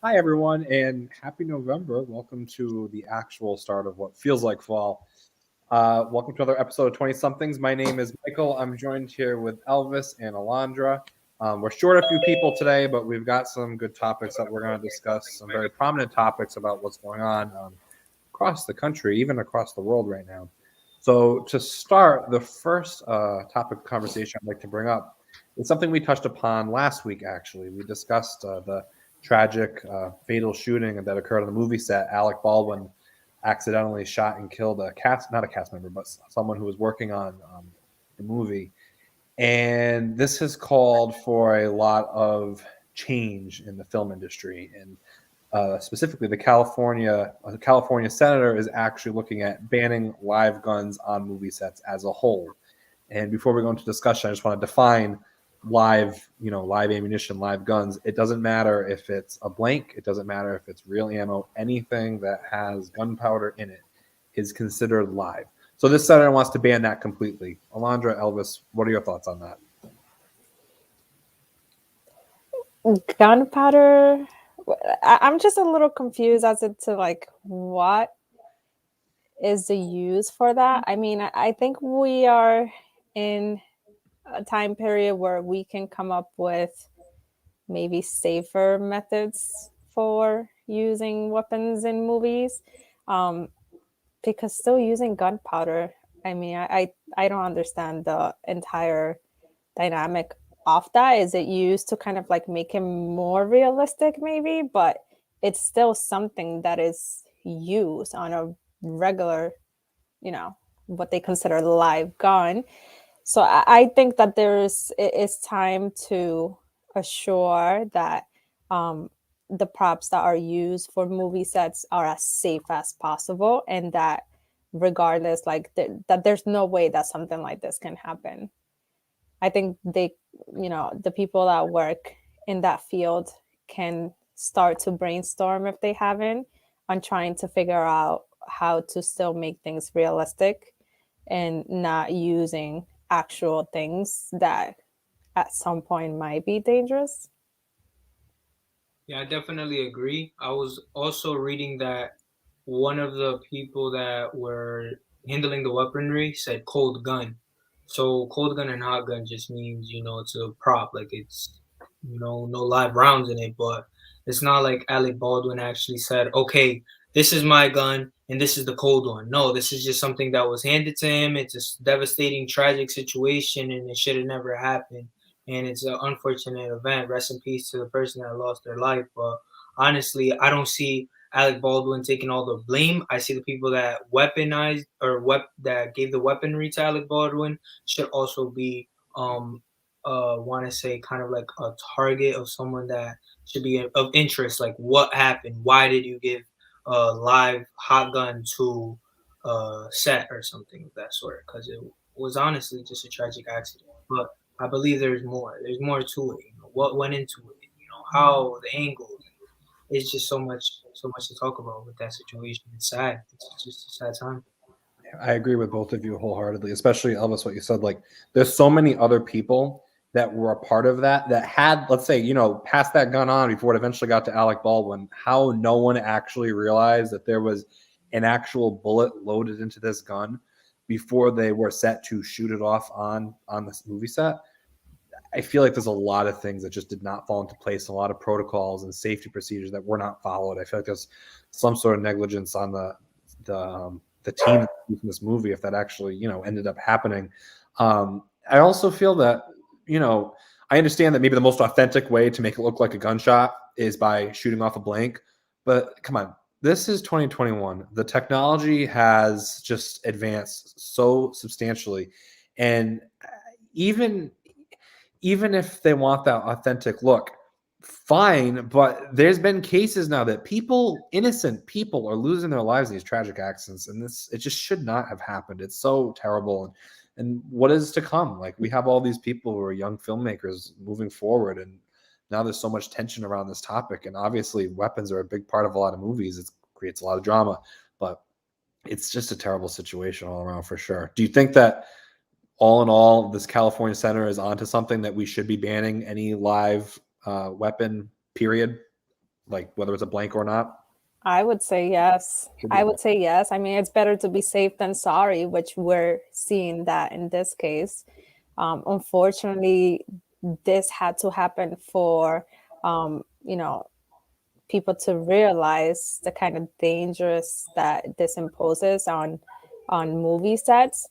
Hi, everyone, and happy November. Welcome to the actual start of what feels like fall. Welcome to another episode of 20 Somethings. My name is Michael. I'm joined here with Elvis and Alondra. We're short a few people today, but we've got some good topics that we're going to discuss, some very prominent topics about what's going on across the country, even across the world right now. So, to start, the first topic of conversation I'd like to bring up is something we touched upon last week, actually. We discussed the tragic, fatal shooting that occurred on the movie set. Alec Baldwin accidentally shot and killed not a cast member, but someone who was working on the movie. And this has called for a lot of change in the film industry. And specifically, the California senator is actually looking at banning live guns on movie sets as a whole. And before we go into discussion, I just want to define live ammunition, live guns. It doesn't matter if it's a blank. It doesn't matter if it's real ammo. Anything that has gunpowder in it is considered live. So this senator wants to ban that completely. Alondra, Elvis, what are your thoughts on that? Gunpowder. I'm just a little confused as to what is the use for that. I mean, I think we are in a time period where we can come up with maybe safer methods for using weapons in movies. Um, because still using gunpowder, I mean, I don't understand the entire dynamic of that. Is it used to kind of like make him more realistic, maybe? But it's still something that is used on a regular, you know, what they consider live gun. So I think that it is time to assure that um, the props that are used for movie sets are as safe as possible, and that regardless, that there's no way that something like this can happen. I think the people that work in that field can start to brainstorm if they haven't on trying to figure out how to still make things realistic and not using actual things that at some point might be dangerous. Yeah, I definitely agree. I was also reading that one of the people that were handling the weaponry said cold gun. So cold gun and hot gun just means, it's a prop, like it's, no live rounds in it, but it's not like Alec Baldwin actually said, okay, this is my gun and this is the cold one. No, this is just something that was handed to him. It's a devastating, tragic situation and it should have never happened, and it's an unfortunate event. Rest in peace to the person that lost their life. But honestly, I don't see Alec Baldwin taking all the blame. I see the people that weaponized or that gave the weaponry to Alec Baldwin should also be want to say kind of like a target of someone that should be of interest. Like, what happened? Why did you give a live hot gun to set or something of that sort? Because it was honestly just a tragic accident. But I believe there's more. There's more to it. What went into it. How the angles. It's just so much to talk about with that situation. It's sad. It's just a sad time. I agree with both of you wholeheartedly, especially Elvis, what you said. Like, there's so many other people that were a part of that had, let's say, passed that gun on before it eventually got to Alec Baldwin. How no one actually realized that there was an actual bullet loaded into this gun before they were set to shoot it off on this movie set. I feel like there's a lot of things that just did not fall into place, a lot of protocols and safety procedures that were not followed. I feel like there's some sort of negligence on the team in this movie if that actually ended up happening. I also feel that I understand that maybe the most authentic way to make it look like a gunshot is by shooting off a blank, but come on. This is 2021. The technology has just advanced so substantially, and even even if they want that authentic look, fine. But there's been cases now that innocent people, are losing their lives in these tragic accidents, and it just should not have happened. It's so terrible. And what is to come? Like, we have all these people who are young filmmakers moving forward, and now there's so much tension around this topic. And obviously, weapons are a big part of a lot of movies. It creates a lot of drama, but it's just a terrible situation all around for sure. Do you think that all in all, this California senator is onto something, that we should be banning any live weapon, period? like whether it's a blank or not? I would say yes. Should be I a would blank. say yes. I mean, it's better to be safe than sorry, which we're seeing that in this case. Unfortunately, this had to happen for, you know, people to realize the kind of dangerous that this imposes on movie sets.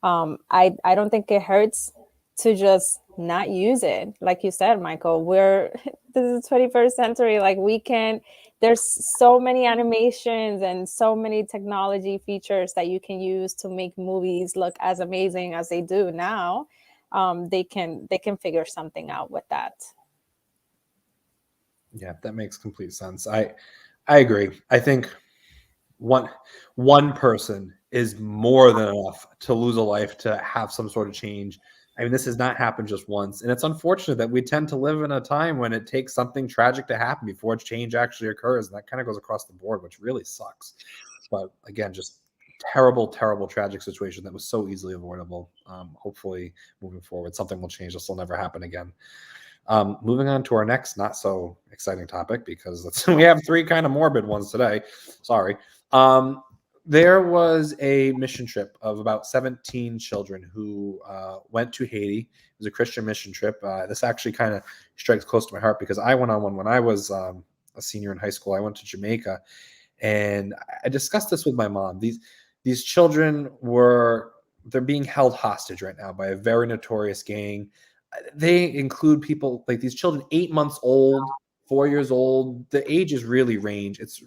I don't think it hurts to just not use it. Like you said, Michael, we're this is 21st century. Like we can, there's so many animations and so many technology features that you can use to make movies look as amazing as they do now. They can figure something out with that. Yeah, that makes complete sense. I agree. I think one one person is more than enough to lose a life to have some sort of change. I mean, this has not happened just once, and it's unfortunate that we tend to live in a time when it takes something tragic to happen before change actually occurs, and that kind of goes across the board, which really sucks. But again, just terrible, terrible, tragic situation that was so easily avoidable. Hopefully, moving forward, something will change. This will never happen again. Moving on to our next not so exciting topic because we have three kind of morbid ones today. Sorry. Um, there was a mission trip of about 17 children who went to Haiti. It was a Christian mission trip. This actually kind of strikes close to my heart because I went on one when I was a senior in high school. I went to Jamaica, and I discussed this with my mom. These children they're being held hostage right now by a very notorious gang. They include people like these children 8 months old, 4 years old. The ages really range. It's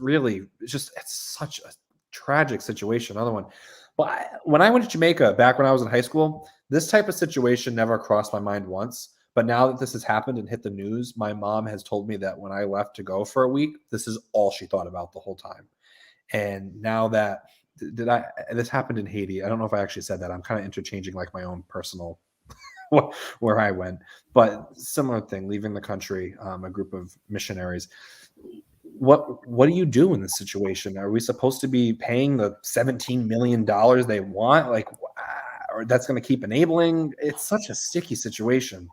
such a tragic situation. Another one. But when I went to Jamaica back when I was in high school, this type of situation never crossed my mind once. But now that this has happened and hit the news, my mom has told me that when I left to go for a week, this is all she thought about the whole time. And now that this happened in Haiti. I don't know if I actually said that. I'm kind of interchanging like my own personal where I went, but similar thing, leaving the country, a group of missionaries. What do you do in this situation? Are we supposed to be paying the $17 million they want? Like, or that's going to keep enabling? It's such a sticky situation.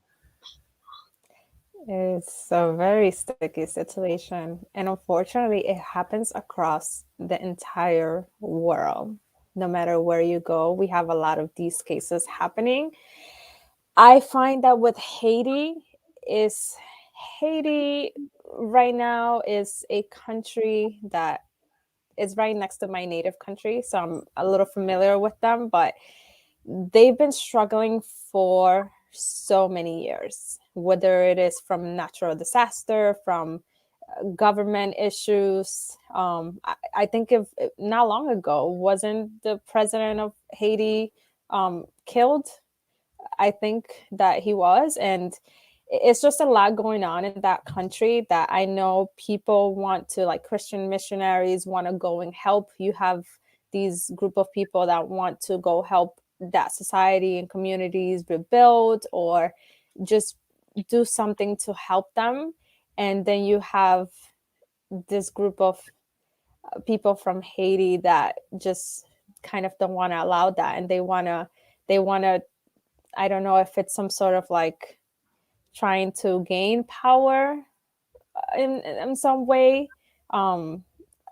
It's a very sticky situation. And unfortunately, it happens across the entire world. No matter where you go, we have a lot of these cases happening. I find that with is Haiti right now is a country that is right next to my native country. So I'm a little familiar with them, but they've been struggling for so many years, whether it is from natural disaster, from government issues. I think if not long ago, wasn't the president of Haiti killed? I think that he was. And it's just a lot going on in that country that I know people want to, like Christian missionaries want to go and help. You have these group of people that want to go help that society and communities rebuild or just do something to help them. And then you have this group of people from Haiti that just kind of don't want to allow that. And they want to, I don't know if it's some sort of like trying to gain power in some way. Um,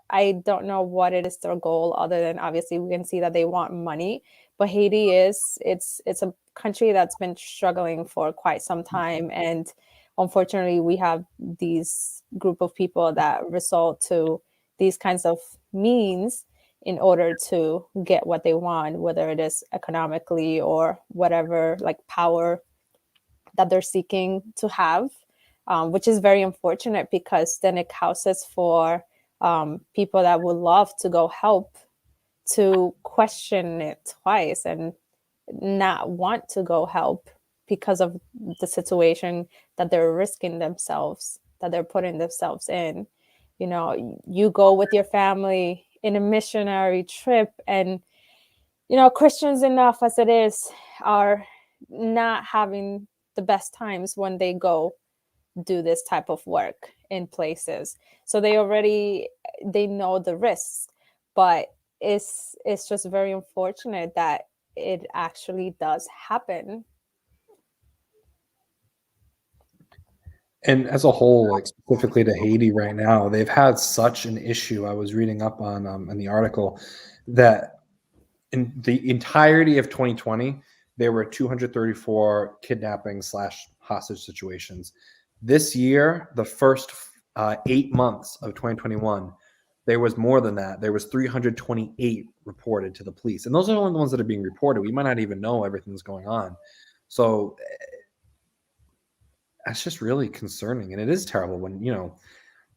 I don't know what it is their goal, other than obviously we can see that they want money. But Haiti it's a country that's been struggling for quite some time, and unfortunately, we have these group of people that resort to these kinds of means in order to get what they want, whether it is economically or whatever, like power that they're seeking to have, which is very unfortunate because then it causes for people that would love to go help to question it twice and not want to go help because of the situation that they're risking themselves, that they're putting themselves in. You know, you go with your family in a missionary trip, and Christians enough as it is are not having the best times when they go do this type of work in places. So they know the risks, but it's just very unfortunate that it actually does happen. And as a whole, like specifically to Haiti right now, they've had such an issue. I was reading up on in the article that in the entirety of 2020, there were 234 kidnapping slash hostage situations. This year, the first 8 months of 2021, there was more than that. There was 328 reported to the police, and those are only the ones that are being reported. We might not even know everything that's going on. So that's just really concerning, and it is terrible when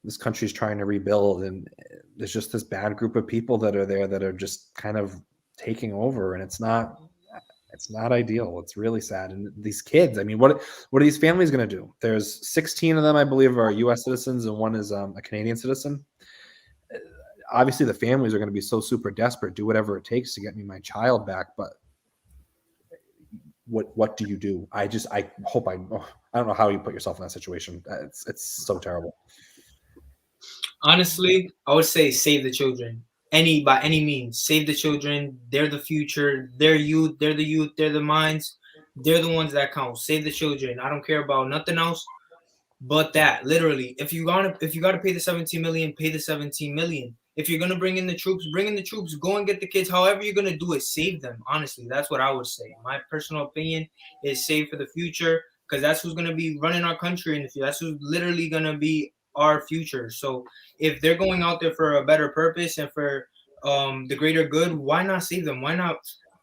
this country's trying to rebuild, and there's just this bad group of people that are there that are just kind of taking over, and it's not ideal. It's really sad. And these kids, I mean, what are these families going to do? There's 16 of them, I believe, are U.S. citizens, and one is a Canadian citizen. Obviously, the families are going to be so super desperate, do whatever it takes to get me my child back. But what do you do? I hope I don't know how you put yourself in that situation. It's so terrible. Honestly, I would say save the children. By any means, save the children. They're the future. They're youth. They're the youth. They're the minds. They're the ones that count. Save the children. I don't care about nothing else but that. Literally, if you gotta pay the 17 million, pay the 17 million. If you're gonna bring in the troops, bring in the troops. Go and get the kids. However you're gonna do it, save them. Honestly, that's what I would say. My personal opinion is save for the future, because that's who's gonna be running our country in the future. That's who's literally gonna be our future. So if they're going out there for a better purpose and for the greater good, why not save them? Why not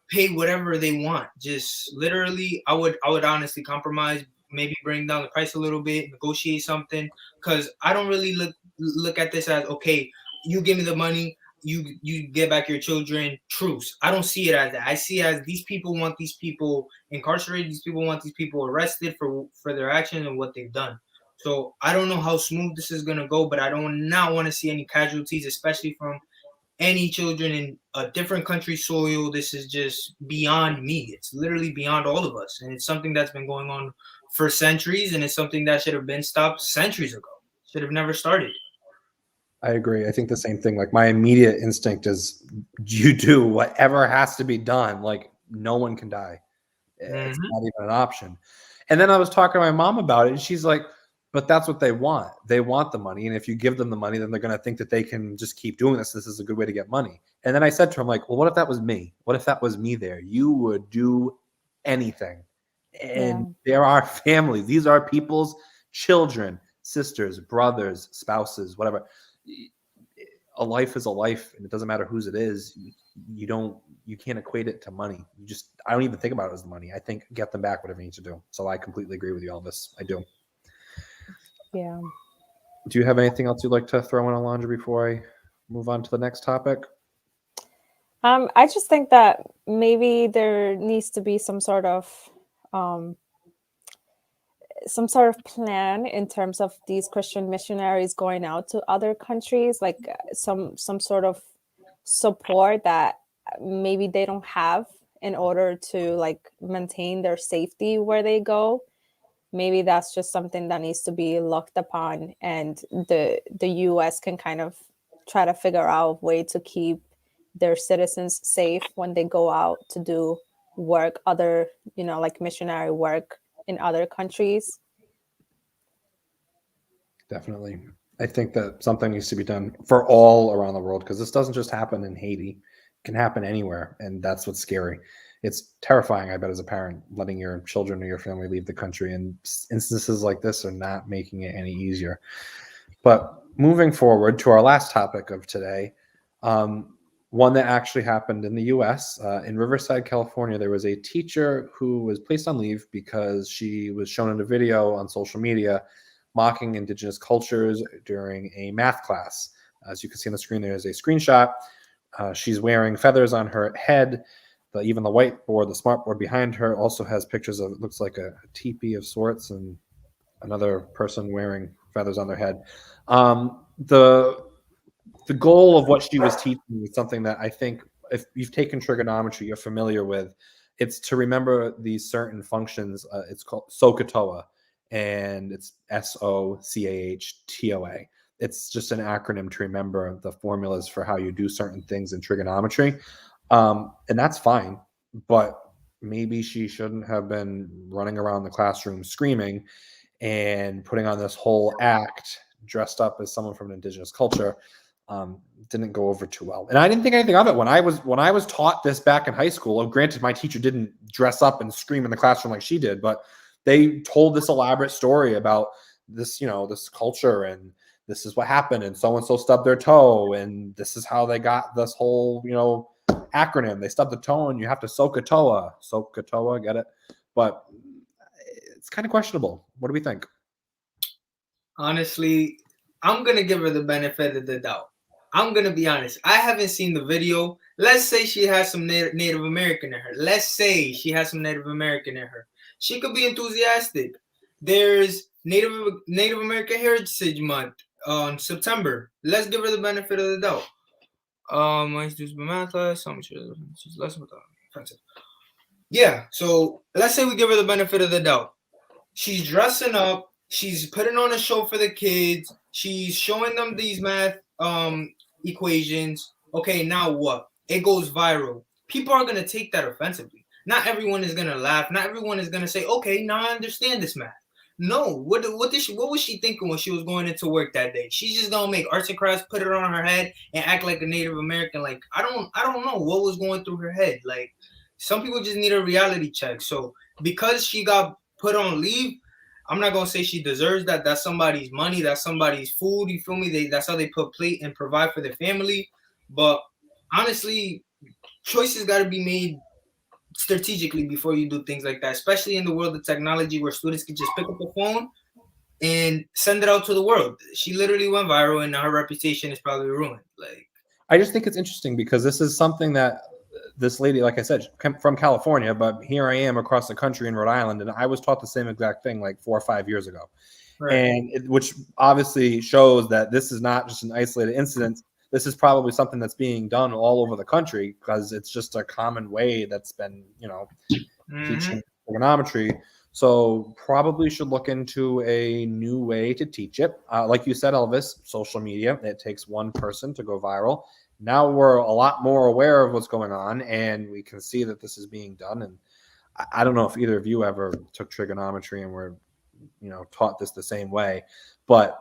pay whatever they want? Just literally, I would honestly compromise, maybe bring down the price a little bit, negotiate something, because I don't really look at this as, okay, you give me the money, you get back your children, truce. I don't see it as that. I see it as these people want these people incarcerated, these people want these people arrested for their actions and what they've done. So I don't know how smooth this is gonna go, but I don't not want to see any casualties, especially from any children in a different country soil. This is just beyond me. It's literally beyond all of us, and it's something that's been going on for centuries, and it's something that should have been stopped centuries ago. Should have never started. I agree. I think the same thing. Like, my immediate instinct is you do whatever has to be done. Like, no one can die. It's not even an option. And then I was talking to my mom about it, and she's like, but that's what they want. They want the money. And if you give them the money, then they're going to think that they can just keep doing this. This is a good way to get money. And then I said to her, I'm like, well, what if that was me? What if that was me there? You would do anything. And there are families. These are people's children, sisters, brothers, spouses, whatever. A life is a life, and it doesn't matter whose it is. You can't equate it to money. I don't even think about it as the money. I think get them back, whatever you need to do. So I completely agree with you, Elvis. I do. Yeah. Do you have anything else you'd like to throw in, Alondra, before I move on to the next topic? I just think that maybe there needs to be some sort of plan in terms of these Christian missionaries going out to other countries, like some sort of support that maybe they don't have in order to like maintain their safety where they go. Maybe that's just something that needs to be looked upon, and the US can kind of try to figure out a way to keep their citizens safe when they go out to do work, other, like missionary work in other countries. Definitely. I think that something needs to be done for all around the world, because this doesn't just happen in Haiti. It can happen anywhere, and that's what's scary. It's terrifying, I bet, as a parent, letting your children or your family leave the country, and instances like this are not making it any easier. But moving forward to our last topic of today, one that actually happened in the US. In Riverside, California, there was a teacher who was placed on leave because she was shown in a video on social media mocking indigenous cultures during a math class. As you can see on the screen, there's a screenshot. She's wearing feathers on her head. Even the whiteboard, the smartboard behind her, also has pictures of, it looks like a teepee of sorts, and another person wearing feathers on their head. The goal of what she was teaching is something that I think, if you've taken trigonometry, you're familiar with. It's to remember these certain functions. It's called SOHCAHTOA, and it's SOCHTOA. It's just an acronym to remember the formulas for how you do certain things in trigonometry. And that's fine, but maybe she shouldn't have been running around the classroom screaming and putting on this whole act dressed up as someone from an indigenous culture didn't go over too well. And I didn't think anything of it when I was taught this back in high school. Granted, my teacher didn't dress up and scream in the classroom like she did, but they told this elaborate story about this, this culture, and this is what happened, and so stubbed their toe, and this is how they got this whole, acronym. They stubbed the toe, and you have to soak a toa, get it? But it's kind of questionable. What do we think? Honestly, I'm going to give her the benefit of the doubt. I'm going to be honest. I haven't seen the video. Let's say she has some Native American in her. She could be enthusiastic. There's Native American Heritage Month on September. Let's give her the benefit of the doubt. Yeah, so let's say we give her the benefit of the doubt. She's dressing up. She's putting on a show for the kids. She's showing them these math equations. Okay, now what? It goes viral. People are going to take that offensively. Not everyone is going to laugh. Not everyone is going to say, okay, now I understand this math. No, what was she thinking when she was going into work that day? She's just gonna make arts and crafts, put it on her head, and act like a Native American. Like I don't know what was going through her head. Like some people just need a reality check. So because she got put on leave, I'm not gonna say she deserves that. That's somebody's money. That's somebody's food. You feel me? That's how they put plate and provide for their family. But honestly, choices got to be made strategically before you do things like that, especially in the world of technology where students can just pick up a phone and send it out to the world. She literally went viral, and now her reputation is probably ruined. Like, I just think it's interesting because this is something that this lady, like I said, from California, but here I am across the country in Rhode Island, and I was taught the same exact thing like 4 or 5 years ago. Right. And which obviously shows that this is not just an isolated incident. This is probably something that's being done all over the country because it's just a common way that's been, teaching trigonometry. So probably should look into a new way to teach it. Like you said, Elvis, social media, it takes one person to go viral. Now we're a lot more aware of what's going on, and we can see that this is being done. And I don't know if either of you ever took trigonometry and were, taught this the same way. But,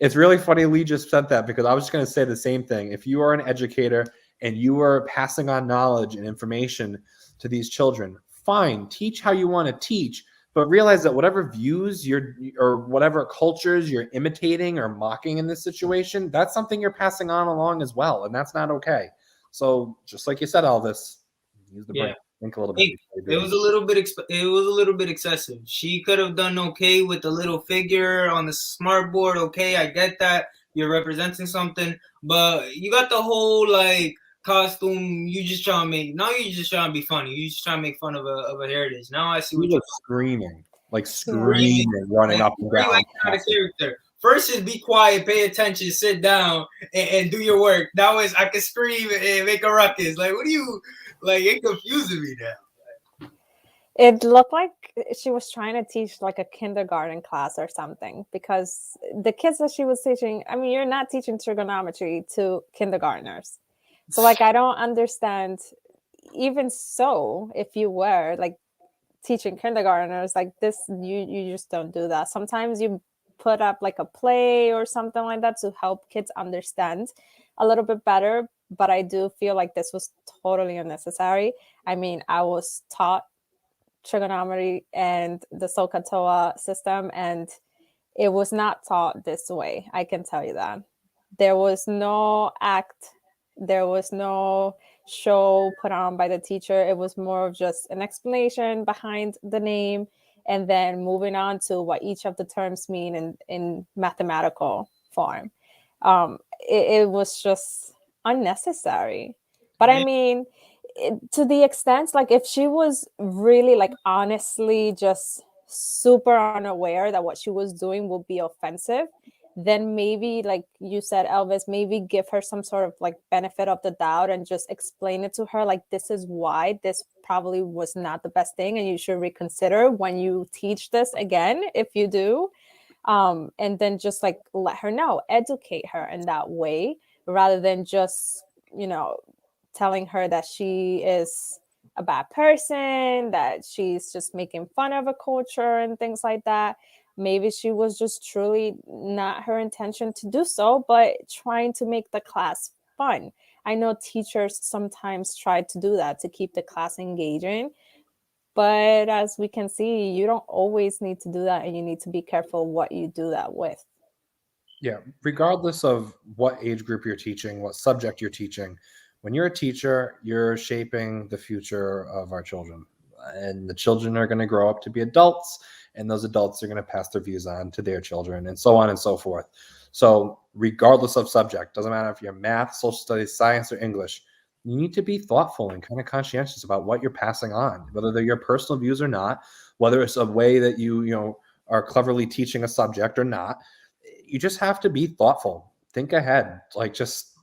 it's really funny Lee just said that because I was just going to say the same thing. If you are an educator and you are passing on knowledge and information to these children, fine, teach how you want to teach, but realize that whatever views or whatever cultures you're imitating or mocking in this situation, that's something you're passing on along as well, and that's not okay. So just like you said, Elvis, use the brain. Think a little bit. It was a little bit excessive. She could have done okay with the little figure on the smart board. Okay, I get that you're representing something, but you got the whole costume. You just trying to be funny. You just trying to make fun of a heritage. Now I see what you're screaming, running up and down. Like out of character. First is be quiet, pay attention, sit down, and do your work. Now is I can scream and make a ruckus. Like, what do you like? It confusing me now. It looked like she was trying to teach like a kindergarten class or something, because the kids that she was teaching, I mean, you're not teaching trigonometry to kindergartners. So I don't understand. Even so, if you were teaching kindergartners like this, you just don't do that. Sometimes you put up a play or something like that to help kids understand a little bit better. But I do feel like this was totally unnecessary. I mean, I was taught trigonometry and the SOHCAHTOA system, and it was not taught this way. I can tell you that. There was no act. There was no show put on by the teacher. It was more of just an explanation behind the name and then moving on to what each of the terms mean in mathematical form. It was just unnecessary. But I mean, to the extent, if she was really honestly just super unaware that what she was doing would be offensive, then maybe, like you said, Elvis, maybe give her some sort of benefit of the doubt and just explain it to her. This is why this probably was not the best thing, and you should reconsider when you teach this again, if you do. And then just let her know, educate her in that way, rather than just, telling her that she is a bad person, that she's just making fun of a culture and things like that. Maybe she was just truly not her intention to do so, but trying to make the class fun. I know teachers sometimes try to do that to keep the class engaging, but as we can see, you don't always need to do that, and you need to be careful what you do that with. Yeah, regardless of what age group you're teaching, what subject you're teaching, when you're a teacher, you're shaping the future of our children. And the children are going to grow up to be adults, and those adults are going to pass their views on to their children, and so on and so forth. So, regardless of subject, doesn't matter if you're math, social studies, science, or English, you need to be thoughtful and kind of conscientious about what you're passing on, whether they're your personal views or not, whether it's a way that you are cleverly teaching a subject or not. You just have to be thoughtful. Think ahead. Like, just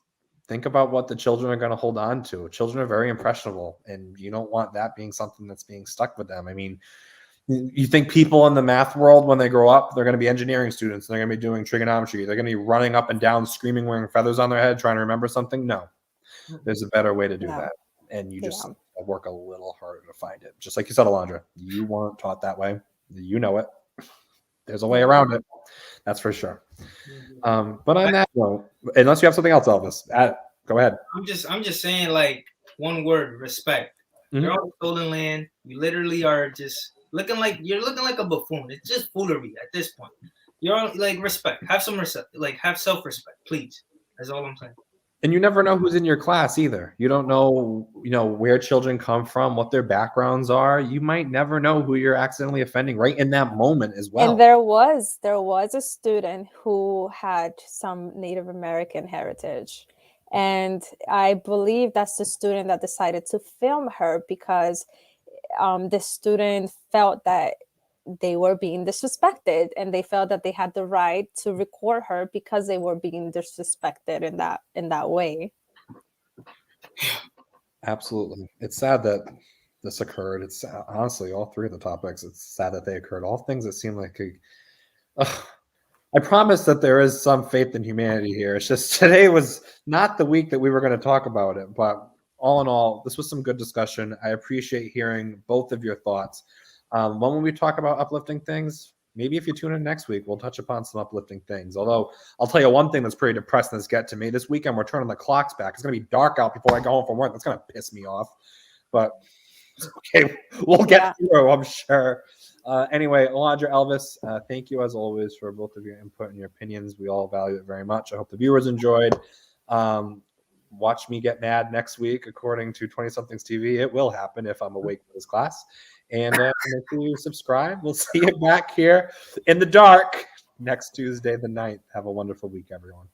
think about what the children are going to hold on to. Children are very impressionable, and you don't want that being something that's being stuck with them. I mean, you think people in the math world, when they grow up, they're going to be engineering students. They're going to be doing trigonometry. They're going to be running up and down, screaming, wearing feathers on their head, trying to remember something. No, there's a better way to do that. And you just work a little harder to find it. Just like you said, Alondra, you weren't taught that way. You know it. There's a way around it. That's for sure. But on that note, unless you have something else, Elvis, go ahead. I'm just saying, like, one word: respect. You're on stolen land. You literally are just looking like a buffoon. It's just foolery at this point. You're on, like, respect. Have some respect. Like, have self-respect, please. That's all I'm saying. And you never know who's in your class either. You don't know, where children come from, what their backgrounds are. You might never know who you're accidentally offending right in that moment as well. And there was a student who had some Native American heritage. And I believe that's the student that decided to film her, because the student felt that they were being disrespected, and they felt that they had the right to record her because they were being disrespected in that way. Absolutely. It's sad that this occurred. It's honestly, all three of the topics, it's sad that they occurred. All things that seem like I promise that there is some faith in humanity here. It's just today was not the week that we were going to talk about it, but all in all, this was some good discussion. I appreciate hearing both of your thoughts. When we talk about uplifting things, maybe if you tune in next week, we'll touch upon some uplifting things. Although I'll tell you one thing that's pretty depressing that's get to me. This weekend, we're turning the clocks back. It's going to be dark out before I go home from work. That's going to piss me off. But okay, we'll get through, I'm sure. Anyway, Alondra, Elvis, thank you as always for both of your input and your opinions. We all value it very much. I hope the viewers enjoyed. Watch me get mad next week, according to 20SomethingsTV. It will happen if I'm awake for this class. And make sure you subscribe. We'll see you back here in the dark next Tuesday, the 9th. Have a wonderful week, everyone.